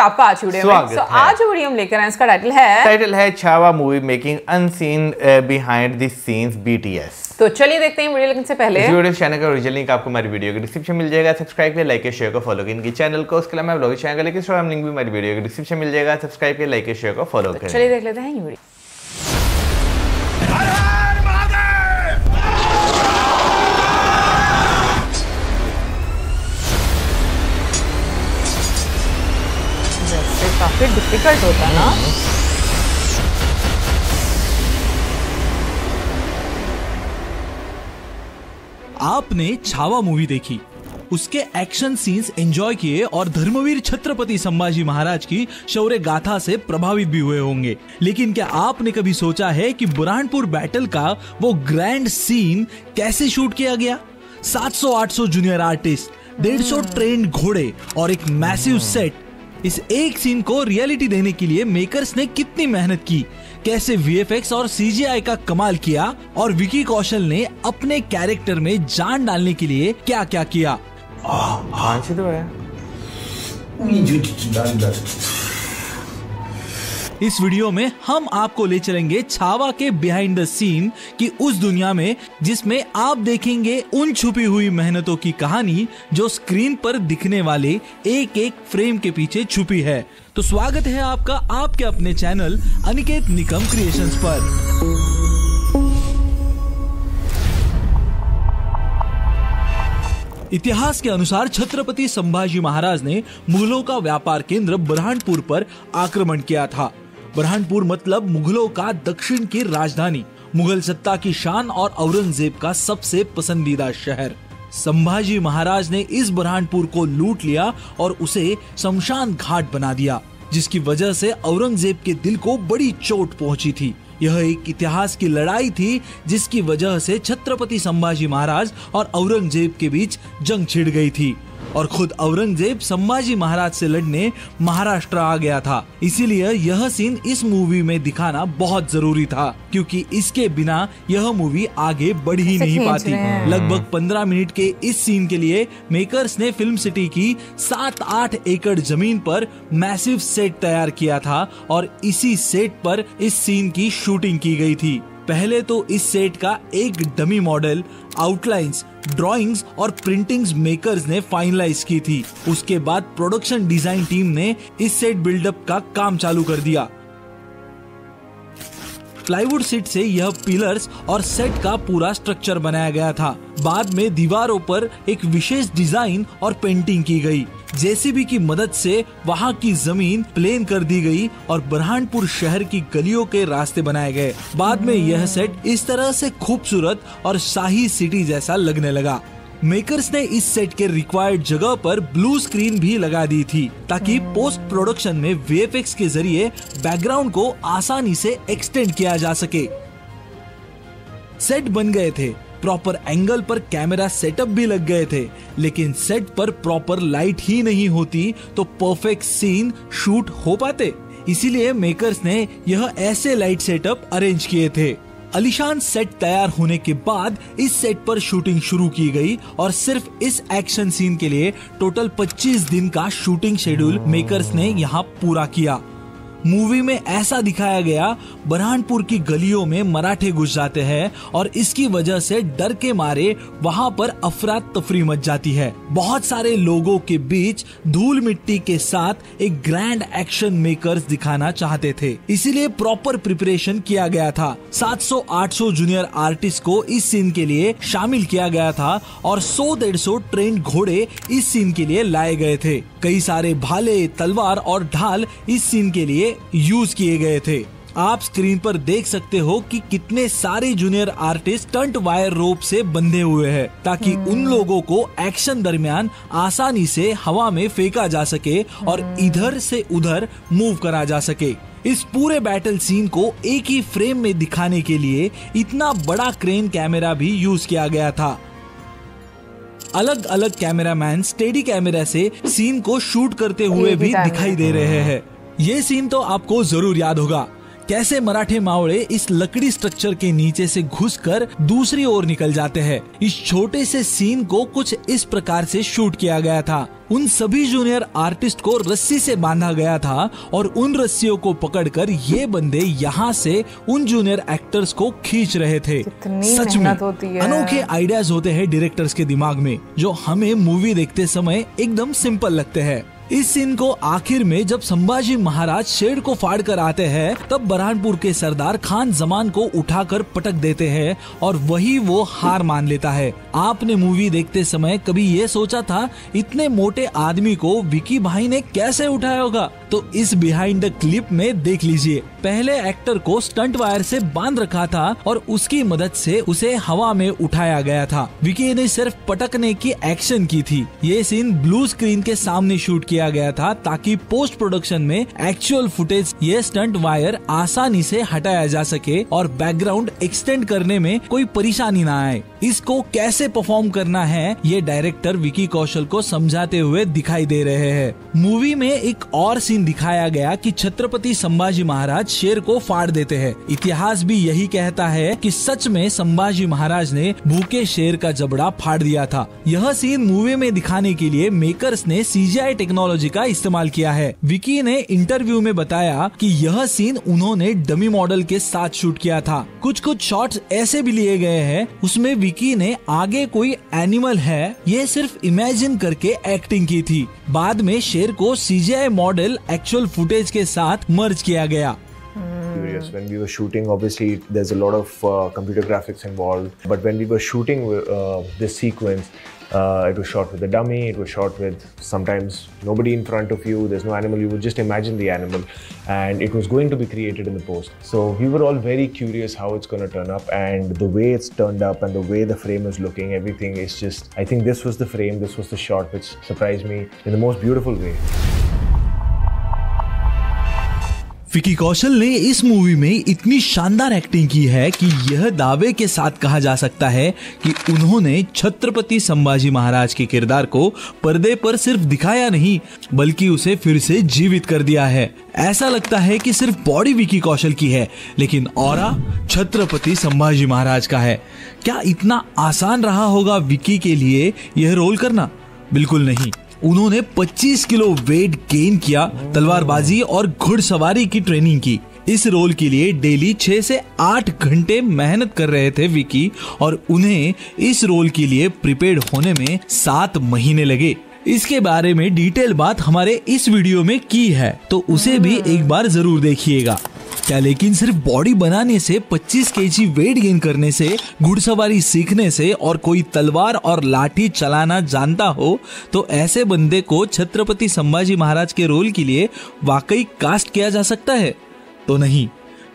आपका आज वीडियो में। आज वीडियो हम लेकर आए, इसका टाइटल है Chhaava movie making unseen behind the scenes BTS। तो चलिए देखते हैं वीडियो। लेकिन से पहले इस वीडियो चैनल का ओरिजिनल लिंक आपको हमारी वीडियो के डिस्क्रिप्शन मिल जाएगा। सब्सक्राइब करिए, लाइक शेयर को फॉलो करिए इनकी चैनल को। उसके अलावा ब्लॉग चैनल का लिंक इंस्टाग्राम लिंक भी हमारी वीडियो के डिस्क्रिप्शन मिल जाएगा। सब्सक्राइब करिए, लाइक शेयर को फॉलो करिए। चलिए देख लेते हैं ये वीडियो। काफी डिफिकल्ट होता ना। आपने छावा मूवी देखी, उसके एक्शन सीन्स एंजॉय किए और धर्मवीर छत्रपति संभाजी महाराज की शौर्य गाथा से प्रभावित भी हुए होंगे। लेकिन क्या आपने कभी सोचा है कि बुरहानपुर बैटल का वो ग्रैंड सीन कैसे शूट किया गया? 700-800 जूनियर आर्टिस्ट, 150 ट्रेंड घोड़े और एक मैसिव सेट। इस एक सीन को रियलिटी देने के लिए मेकर्स ने कितनी मेहनत की, कैसे VFX और CGI का कमाल किया और विकी कौशल ने अपने कैरेक्टर में जान डालने के लिए क्या क्या किया। इस वीडियो में हम आपको ले चलेंगे छावा के बिहाइंड द सीन की उस दुनिया में जिसमें आप देखेंगे उन छुपी हुई मेहनतों की कहानी जो स्क्रीन पर दिखने वाले एक एक फ्रेम के पीछे छुपी है। तो स्वागत है आपका आपके अपने चैनल अनिकेत निकम क्रिएशंस पर। इतिहास के अनुसार छत्रपति संभाजी महाराज ने मुगलों का व्यापार केंद्र बुरहानपुर पर आक्रमण किया था। बुरहानपुर मतलब मुगलों का दक्षिण की राजधानी, मुगल सत्ता की शान और औरंगजेब का सबसे पसंदीदा शहर। संभाजी महाराज ने इस बुरहानपुर को लूट लिया और उसे शमशान घाट बना दिया, जिसकी वजह से औरंगजेब के दिल को बड़ी चोट पहुंची थी। यह एक इतिहास की लड़ाई थी जिसकी वजह से छत्रपति संभाजी महाराज और औरंगजेब के बीच जंग छिड़ गई थी और खुद औरंगजेब संभाजी महाराज से लड़ने महाराष्ट्र आ गया था। इसीलिए यह सीन इस मूवी में दिखाना बहुत जरूरी था, क्योंकि इसके बिना यह मूवी आगे बढ़ ही नहीं पाती। लगभग 15 मिनट के इस सीन के लिए मेकर्स ने फिल्म सिटी की 7-8 एकड़ जमीन पर मैसिव सेट तैयार किया था और इसी सेट पर इस सीन की शूटिंग की गई थी। पहले तो इस सेट का एक डमी मॉडल, आउटलाइंस, ड्राइंग्स और प्रिंटिंग्स मेकर्स ने फाइनलाइज की थी। उसके बाद प्रोडक्शन डिजाइन टीम ने इस सेट बिल्डअप का काम चालू कर दिया। प्लाईवुड सीट से यह पिलर्स और सेट का पूरा स्ट्रक्चर बनाया गया था। बाद में दीवारों पर एक विशेष डिजाइन और पेंटिंग की गई। JCB की मदद से वहां की जमीन प्लेन कर दी गई और बुरहानपुर शहर की गलियों के रास्ते बनाए गए। बाद में यह सेट इस तरह से खूबसूरत और शाही सिटी जैसा लगने लगा। मेकर्स ने इस सेट के रिक्वायर्ड जगह पर ब्लू स्क्रीन भी लगा दी थी ताकि पोस्ट प्रोडक्शन में VFX के जरिए बैकग्राउंड को आसानी से एक्सटेंड किया जा सके। सेट बन गए थे, प्रॉपर एंगल पर कैमरा सेटअप भी लग गए थे, लेकिन सेट पर प्रॉपर लाइट ही नहीं होती तो परफेक्ट सीन शूट हो पाते। इसीलिए मेकर्स ने यह ऐसे लाइट सेटअप अरेंज किए थे। आलीशान सेट तैयार होने के बाद इस सेट पर शूटिंग शुरू की गई और सिर्फ इस एक्शन सीन के लिए टोटल 25 दिन का शूटिंग शेड्यूल मेकर्स ने यहाँ पूरा किया। मूवी में ऐसा दिखाया गया, बुरहानपुर की गलियों में मराठे घुस जाते हैं और इसकी वजह से डर के मारे वहां पर अफरा तफरी मच जाती है। बहुत सारे लोगों के बीच धूल मिट्टी के साथ एक ग्रैंड एक्शन मेकर्स दिखाना चाहते थे, इसीलिए प्रॉपर प्रिपरेशन किया गया था। 700-800 जूनियर आर्टिस्ट को इस सीन के लिए शामिल किया गया था और 100-150 ट्रेंड घोड़े इस सीन के लिए लाए गए थे। कई सारे भाले, तलवार और ढाल इस सीन के लिए यूज किए गए थे। आप स्क्रीन पर देख सकते हो कि कितने सारे junior artist stunt wire rope से बंधे हुए हैं ताकि उन लोगों को एक्शन दरमियान आसानी से हवा में फेंका जा सके और इधर से उधर मूव करा जा सके। इस पूरे बैटल सीन को एक ही फ्रेम में दिखाने के लिए इतना बड़ा क्रेन कैमरा भी यूज किया गया था। अलग अलग कैमरामैन स्टेडी कैमरा से सीन को शूट करते हुए भी दिखाई दे रहे हैं। ये सीन तो आपको जरूर याद होगा। कैसे मराठे मावळे इस लकड़ी स्ट्रक्चर के नीचे से घुसकर दूसरी ओर निकल जाते हैं। इस छोटे से सीन को कुछ इस प्रकार से शूट किया गया था। उन सभी जूनियर आर्टिस्ट को रस्सी से बांधा गया था और उन रस्सियों को पकड़कर ये बंदे यहाँ से उन जूनियर एक्टर्स को खींच रहे थे। सच में अनोखे आइडियाज होते हैं डायरेक्टर्स के दिमाग में, जो हमें मूवी देखते समय एकदम सिंपल लगते हैं। इस सीन को आखिर में जब संभाजी महाराज शेड को फाड़ कर आते हैं, तब बरहानपुर के सरदार खान जमान को उठाकर पटक देते हैं और वही वो हार मान लेता है। आपने मूवी देखते समय कभी ये सोचा था इतने मोटे आदमी को विकी भाई ने कैसे उठाया होगा? तो इस बिहाइंड द क्लिप में देख लीजिए। पहले एक्टर को स्टंट वायर से बांध रखा था और उसकी मदद से उसे हवा में उठाया गया था। विकी ने सिर्फ पटकने की एक्शन की थी। ये सीन ब्लू स्क्रीन के सामने शूट किया गया था ताकि पोस्ट प्रोडक्शन में एक्चुअल फुटेज ये स्टंट वायर आसानी से हटाया जा सके और बैकग्राउंड एक्सटेंड करने में कोई परेशानी ना आए। इसको कैसे परफॉर्म करना है ये डायरेक्टर विकी कौशल को समझाते हुए दिखाई दे रहे हैं। मूवी में एक और सीन दिखाया गया कि छत्रपति संभाजी महाराज शेर को फाड़ देते हैं। इतिहास भी यही कहता है कि सच में संभाजी महाराज ने भूखे शेर का जबड़ा फाड़ दिया था। यह सीन मूवी में दिखाने के लिए मेकर्स ने CGI टेक्नोलॉजी का इस्तेमाल किया है। विकी ने इंटरव्यू में बताया कि यह सीन उन्होंने डमी मॉडल के साथ शूट किया था। कुछ शॉट्स ऐसे भी लिए गए हैं उसमें विकी ने आगे कोई एनिमल है ये सिर्फ इमेजिन करके एक्टिंग की थी। बाद में शेर को CGI मॉडल एक्चुअल फुटेज के साथ मर्ज किया गया। When we were shooting, obviously there's a lot of computer graphics involved, but when we were shooting this sequence, it was shot with a dummy, it was shot with sometimes nobody in front of you, there's no animal, you would just imagine the animal, and it was going to be created in the post. So we were all very curious how it's going to turn up, and the way it's turned up and the way the frame is looking, everything is just, I think this was the frame, this was the shot which surprised me in the most beautiful way. Vicky Kaushal ने इस movie में इतनी शानदार acting की है कि यह दावे के साथ कहा जा सकता है कि उन्होंने छत्रपति संभाजी महाराज के किरदार को पर्दे पर सिर्फ दिखाया नहीं बल्कि उसे फिर से जीवित कर दिया है। ऐसा लगता है कि सिर्फ बॉडी विकी कौशल की है लेकिन ऑरा छत्रपति संभाजी महाराज का है। क्या इतना आसान रहा होगा विकी के लिए यह रोल करना? बिल्कुल नहीं। उन्होंने 25 किलो वेट गेन किया, तलवारबाजी और घुड़सवारी की ट्रेनिंग की। इस रोल के लिए डेली 6 से 8 घंटे मेहनत कर रहे थे विकी और उन्हें इस रोल के लिए प्रिपेयर्ड होने में 7 महीने लगे। इसके बारे में डिटेल बात हमारे इस वीडियो में की है तो उसे भी एक बार जरूर देखिएगा। क्या लेकिन सिर्फ बॉडी बनाने से, 25 केजी वेट गेन करने से, घुड़सवारी सीखने से और कोई तलवार और लाठी चलाना जानता हो तो ऐसे बंदे को छत्रपति संभाजी महाराज के रोल के लिए वाकई कास्ट किया जा सकता है? तो नहीं,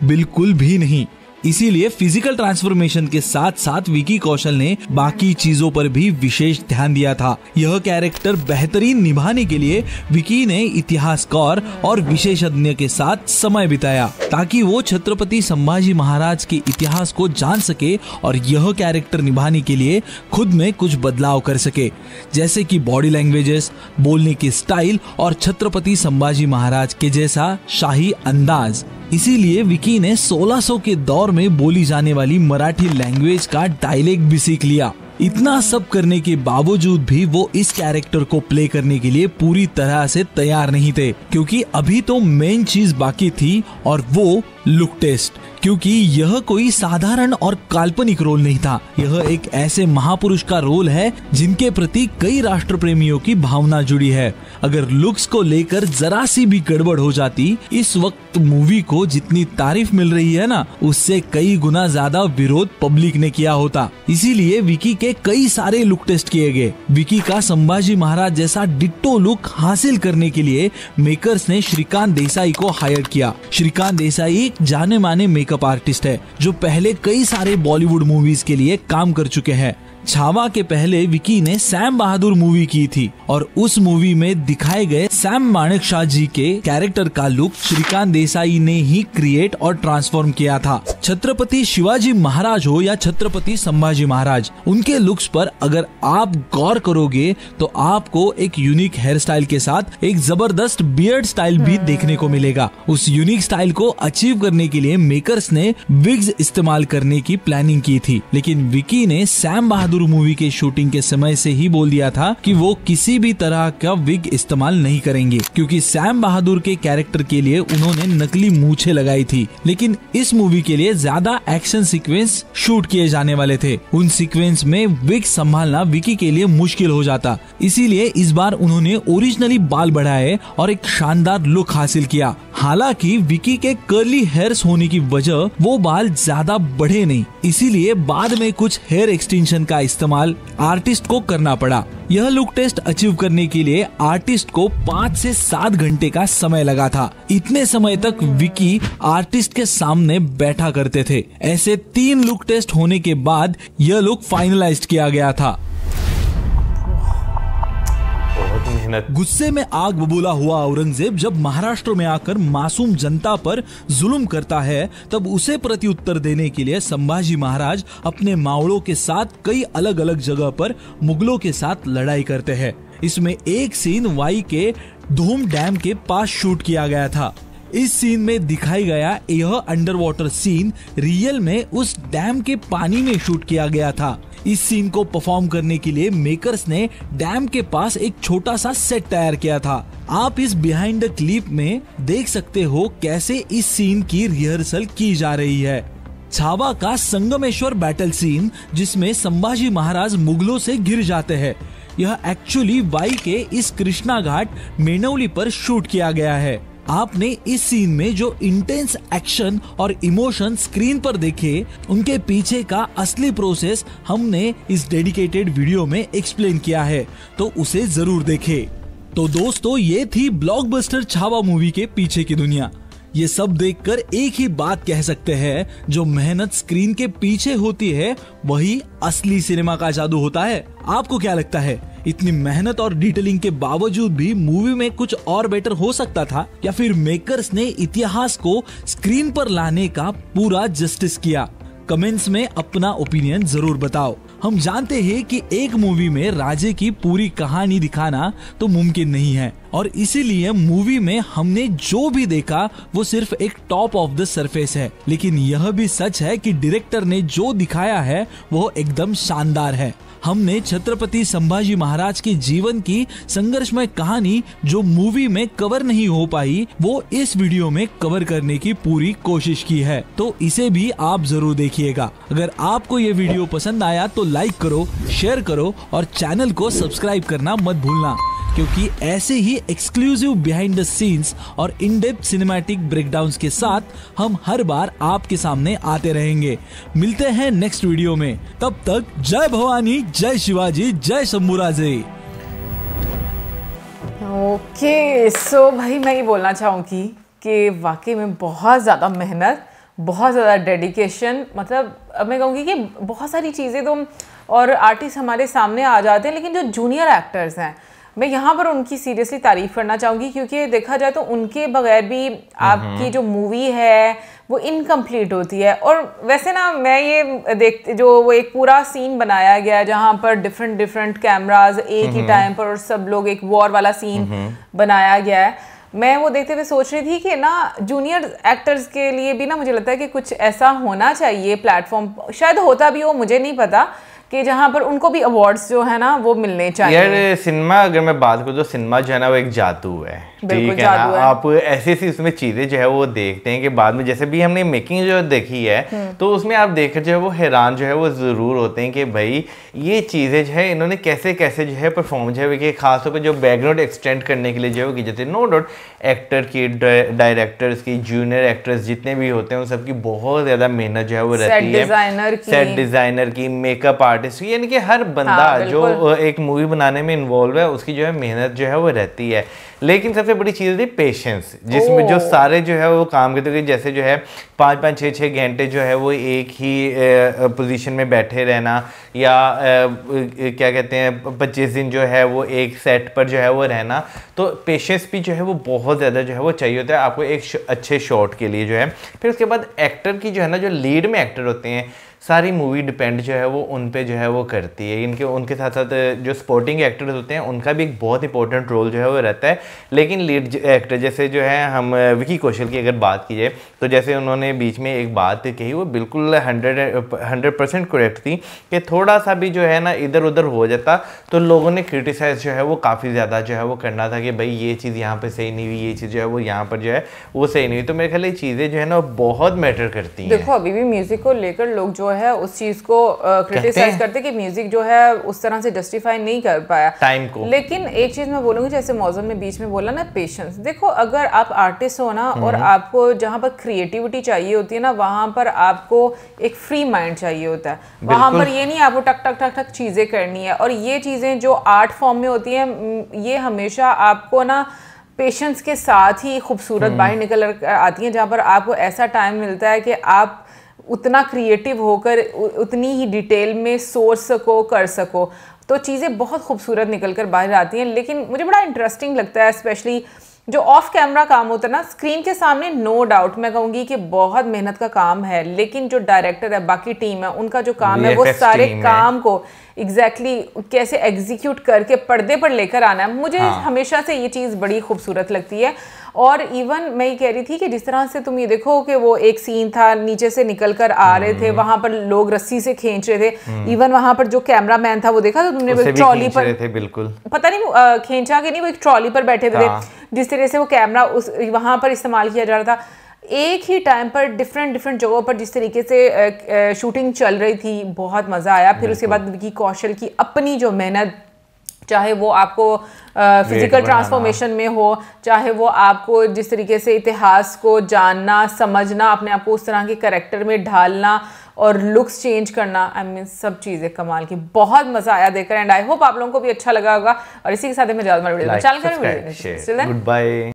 बिल्कुल भी नहीं। इसीलिए फिजिकल ट्रांसफॉर्मेशन के साथ साथ विकी कौशल ने बाकी चीजों पर भी विशेष ध्यान दिया था। यह कैरेक्टर बेहतरीन निभाने के लिए विकी ने इतिहासकार और विशेषज्ञ के साथ समय बिताया ताकि वो छत्रपति संभाजी महाराज के इतिहास को जान सके और यह कैरेक्टर निभाने के लिए खुद में कुछ बदलाव कर सके, जैसे कि बॉडी लैंग्वेजेस, बोलने की स्टाइल और छत्रपति संभाजी महाराज के जैसा शाही अंदाज। इसीलिए विकी ने 1600 के दौर में बोली जाने वाली मराठी लैंग्वेज का डायलेक्ट भी सीख लिया। इतना सब करने के बावजूद भी वो इस कैरेक्टर को प्ले करने के लिए पूरी तरह से तैयार नहीं थे क्योंकि अभी तो मेन चीज बाकी थी और वो लुक टेस्ट। क्योंकि यह कोई साधारण और काल्पनिक रोल नहीं था, यह एक ऐसे महापुरुष का रोल है जिनके प्रति कई राष्ट्र प्रेमियों की भावना जुड़ी है। अगर लुक्स को लेकर जरा सी भी गड़बड़ हो जाती, इस वक्त मूवी को जितनी तारीफ मिल रही है ना, उससे कई गुना ज्यादा विरोध पब्लिक ने किया होता। इसीलिए विकी के कई सारे लुक टेस्ट किए गए। विकी का संभाजी महाराज जैसा डिट्टो लुक हासिल करने के लिए मेकर्स ने श्रीकांत देसाई को हायर किया। श्रीकांत देसाई एक जाने माने मेकअप आर्टिस्ट है जो पहले कई सारे बॉलीवुड मूवीज के लिए काम कर चुके हैं। छावा के पहले विकी ने सैम बहादुर मूवी की थी और उस मूवी में दिखाए गए सैम मानेकशॉ जी के कैरेक्टर का लुक श्रीकांत देसाई ने ही क्रिएट और ट्रांसफॉर्म किया था। छत्रपति शिवाजी महाराज हो या छत्रपति संभाजी महाराज, उनके लुक्स पर अगर आप गौर करोगे तो आपको एक यूनिक हेयर स्टाइल के साथ एक जबरदस्त बियर्ड स्टाइल भी देखने को मिलेगा। उस यूनिक स्टाइल को अचीव करने के लिए मेकर्स ने विग्स इस्तेमाल करने की प्लानिंग की थी, लेकिन विकी ने सैम बहादुर मूवी के शूटिंग के समय से ही बोल दिया था कि वो किसी भी तरह का विग इस्तेमाल नहीं करेंगे, क्योंकि सैम बहादुर के कैरेक्टर के लिए उन्होंने नकली मूछें लगाई थी। लेकिन इस मूवी के लिए ज्यादा एक्शन सीक्वेंस शूट किए जाने वाले थे। उन सीक्वेंस में विग संभालना विकी के लिए मुश्किल हो जाता, इसीलिए इस बार उन्होंने ओरिजिनली बाल बढ़ाए और एक शानदार लुक हासिल किया। हालांकि विकी के कर्ली हेयर्स होने की वजह वो बाल ज्यादा बढ़े नहीं, इसीलिए बाद में कुछ हेयर एक्सटेंशन का इस्तेमाल आर्टिस्ट को करना पड़ा। यह लुक टेस्ट अचीव करने के लिए आर्टिस्ट को 5 से 7 घंटे का समय लगा था। इतने समय तक विकी आर्टिस्ट के सामने बैठा करते थे। ऐसे 3 लुक टेस्ट होने के बाद यह लुक फाइनलाइज्ड किया गया था। गुस्से में आग बबूला हुआ औरंगजेब जब महाराष्ट्र में आकर मासूम जनता पर जुल्म करता है, तब उसे प्रत्युत्तर देने के लिए संभाजी महाराज अपने मावड़ों के साथ कई अलग अलग जगह पर मुगलों के साथ लड़ाई करते हैं। इसमें एक सीन वाई के धूम डैम के पास शूट किया गया था। इस सीन में दिखाई गया यह अंडर वाटर सीन रियल में उस डैम के पानी में शूट किया गया था। इस सीन को परफॉर्म करने के लिए मेकर्स ने डैम के पास एक छोटा सा सेट तैयार किया था। आप इस बिहाइंड द क्लिप में देख सकते हो कैसे इस सीन की रिहर्सल की जा रही है। छावा का संगमेश्वर बैटल सीन, जिसमें संभाजी महाराज मुगलों से घिर जाते हैं, यह एक्चुअली वाई के इस कृष्णा घाट मेनौली पर शूट किया गया है। आपने इस सीन में जो इंटेंस एक्शन और इमोशन स्क्रीन पर देखे, उनके पीछे का असली प्रोसेस हमने इस डेडिकेटेड वीडियो में एक्सप्लेन किया है, तो उसे जरूर देखें। तो दोस्तों, ये थी ब्लॉकबस्टर छावा मूवी के पीछे की दुनिया। ये सब देखकर एक ही बात कह सकते हैं, जो मेहनत स्क्रीन के पीछे होती है वही असली सिनेमा का जादू होता है। आपको क्या लगता है, इतनी मेहनत और डिटेलिंग के बावजूद भी मूवी में कुछ और बेटर हो सकता था, या फिर मेकर्स ने इतिहास को स्क्रीन पर लाने का पूरा जस्टिस किया? कमेंट्स में अपना ओपिनियन जरूर बताओ। हम जानते हैं कि एक मूवी में राजे की पूरी कहानी दिखाना तो मुमकिन नहीं है, और इसीलिए मूवी में हमने जो भी देखा वो सिर्फ एक टॉप ऑफ द सरफेस है। लेकिन यह भी सच है कि डायरेक्टर ने जो दिखाया है वो एकदम शानदार है। हमने छत्रपति संभाजी महाराज के जीवन की संघर्षमय कहानी जो मूवी में कवर नहीं हो पाई, वो इस वीडियो में कवर करने की पूरी कोशिश की है, तो इसे भी आप जरूर देखिएगा। अगर आपको ये वीडियो पसंद आया तो लाइक करो, शेयर करो और चैनल को सब्सक्राइब करना मत भूलना, क्योंकि ऐसे ही एक्सक्लूसिव बिहाइंड द सीन्स और इन डेप्थ सिनेमैटिक ब्रेकडाउन्स के साथ हम हर बार आपके सामने आते रहेंगे। मिलते हैं नेक्स्ट वीडियो में, तब तक जय भवानी, जय शिवाजी, जय शंभूराजे। ओके, सो भाई मैं ये बोलना चाहूँगी कि वाकई में बहुत ज़्यादा मेहनत, बहुत ज़्यादा डेडिकेशन, मतलब अब मैं कहूँगी कि बहुत सारी चीज़ें तो और आर्टिस्ट हमारे सामने आ जाते हैं, लेकिन जो जूनियर एक्टर्स हैं, मैं यहाँ पर उनकी सीरियसली तारीफ करना चाहूँगी, क्योंकि देखा जाए तो उनके बगैर भी आपकी जो मूवी है वो इनकम्प्लीट होती है। और वैसे ना मैं ये जो वो एक पूरा सीन बनाया गया है जहाँ पर डिफरेंट कैमराज एक ही टाइम पर और सब लोग, एक वॉर वाला सीन बनाया गया है, मैं वो देखते हुए सोच रही थी कि ना जूनियर एक्टर्स के लिए भी ना मुझे लगता है कि कुछ ऐसा होना चाहिए प्लेटफॉर्म, शायद होता भी हो, मुझे नहीं पता, कि जहाँ पर उनको भी अवार्ड्स जो है ना वो मिलने चाहिए। यार सिनेमा, अगर मैं बात करूँ तो सिनेमा जो है ना वो एक जादू है, ठीक है ना। आप ऐसी ऐसी उसमें चीजें जो है वो देखते हैं कि बाद में, जैसे भी हमने मेकिंग जो देखी है तो उसमें आप देख जो है वो हैरान जो है वो जरूर होते हैं कि भाई ये चीजें जो है इन्होंने कैसे कैसे जो है परफॉर्म जो है कि खासतौर पर जो बैकग्राउंड एक्सटेंड करने के लिए जो है की जाती है। नो डाउट एक्टर की, डायरेक्टर्स की, जूनियर एक्टर्स जितने भी होते हैं उन सबकी बहुत ज्यादा मेहनत जो है वो रहती है। सेट डिजाइनर की, मेकअप आर्टिस्ट की, यानी कि हर बंदा जो एक मूवी बनाने में इन्वॉल्व है उसकी जो है मेहनत जो है वो रहती है। लेकिन सबसे बड़ी चीज़ होती है पेशेंस, जिसमें जो सारे जो है वो काम करते हैं। जैसे जो है 5-5 6-6 घंटे जो है वो एक ही पोजीशन में बैठे रहना, या क्या कहते हैं 25 दिन जो है वो एक सेट पर जो है वो रहना, तो पेशेंस भी जो है वो बहुत ज़्यादा जो है वो चाहिए होता है आपको एक अच्छे शॉट के लिए जो है। फिर उसके बाद एक्टर की जो है ना, जो लीड में एक्टर होते हैं, सारी मूवी डिपेंड जो है वो उन पे जो है वो करती है। उनके साथ साथ जो स्पोर्टिंग एक्टर्स होते हैं उनका भी एक बहुत इंपॉर्टेंट रोल जो है वो रहता है। लेकिन लीड एक्टर जैसे जो है, हम विकी कौशल की अगर बात की जाए, तो जैसे उन्होंने बीच में एक बात कही वो बिल्कुल 100% करेक्ट थी कि थोड़ा सा भी जो है ना इधर उधर हो जाता तो लोगों ने क्रिटिसाइज जो है वो काफ़ी ज़्यादा जो है वो करना था कि भाई ये चीज़ यहाँ पर सही नहीं हुई, ये चीज़ जो है वो यहाँ पर जो है वो सही नहीं हुई। तो मेरे ख्याल ये चीज़ें जो है ना बहुत मैटर करती हैं। देखो अभी भी म्यूज़िक को लेकर लोग जो है उस चीज को क्रिटिसाइज करते कि म्यूजिक जो है उस तरह से जस्टिफाई नहीं कर पाया टाइम को। लेकिन एक चीज मैं बोलूंगी, जैसे मौजम ने बीच में बोला ना, पेशेंस। देखो अगर आप आर्टिस्ट हो ना और आपको जहां पर क्रिएटिविटी चाहिए होती है ना, वहां पर आपको एक फ्री माइंड चाहिए होता है। वहां पर ये नहीं आपको टक टक टक टक चीजें करनी है। और ये चीजें जो आर्ट फॉर्म में होती हैं, ये हमेशा आपको ना पेशेंस के साथ ही खूबसूरत बाहर निकल आती हैं, जहां पर आपको ऐसा टाइम मिलता है कि आप उतना क्रिएटिव होकर उतनी ही डिटेल में सोच सको, कर सको, तो चीज़ें बहुत खूबसूरत निकल कर बाहर आती हैं। लेकिन मुझे बड़ा इंटरेस्टिंग लगता है स्पेशली जो ऑफ कैमरा काम होता है ना, स्क्रीन के सामने नो डाउट मैं कहूँगी कि बहुत मेहनत का काम है, लेकिन जो डायरेक्टर है, बाकी टीम है, उनका जो काम है वो सारे काम को एग्जैक्टली कैसे एग्जीक्यूट करके पर्दे पर लेकर आना है। मुझे हमेशा से ये चीज़ बड़ी खूबसूरत लगती है। और इवन मैं ये कह रही थी कि जिस तरह से तुम ये देखो कि वो एक सीन था, नीचे से निकल कर आ रहे थे, वहां पर लोग रस्सी से खींच रहे थे, इवन वहां पर जो कैमरामैन था वो देखा तो तुमने, वो ट्रॉली पर थे, बिल्कुल पता नहीं खींचा कि नहीं, वो एक ट्रॉली पर बैठे थे। जिस तरह से वो कैमरा वहां पर इस्तेमाल किया जा रहा था, एक ही टाइम पर डिफरेंट जगहों पर जिस तरीके से शूटिंग चल रही थी, बहुत मजा आया। फिर उसके बाद विकी कौशल की अपनी जो मेहनत, चाहे वो आपको फिजिकल ट्रांसफॉर्मेशन में हो, चाहे वो आपको जिस तरीके से इतिहास को जानना, समझना, अपने आप को उस तरह के कैरेक्टर में ढालना और लुक्स चेंज करना, आई मीन सब चीज़ें कमाल की। बहुत मजा आया देखकर एंड आई होप आप लोगों को भी अच्छा लगा होगा। और इसी के साथ मैं ज़्यादा वीडियो चैनल करें, गुड बाय।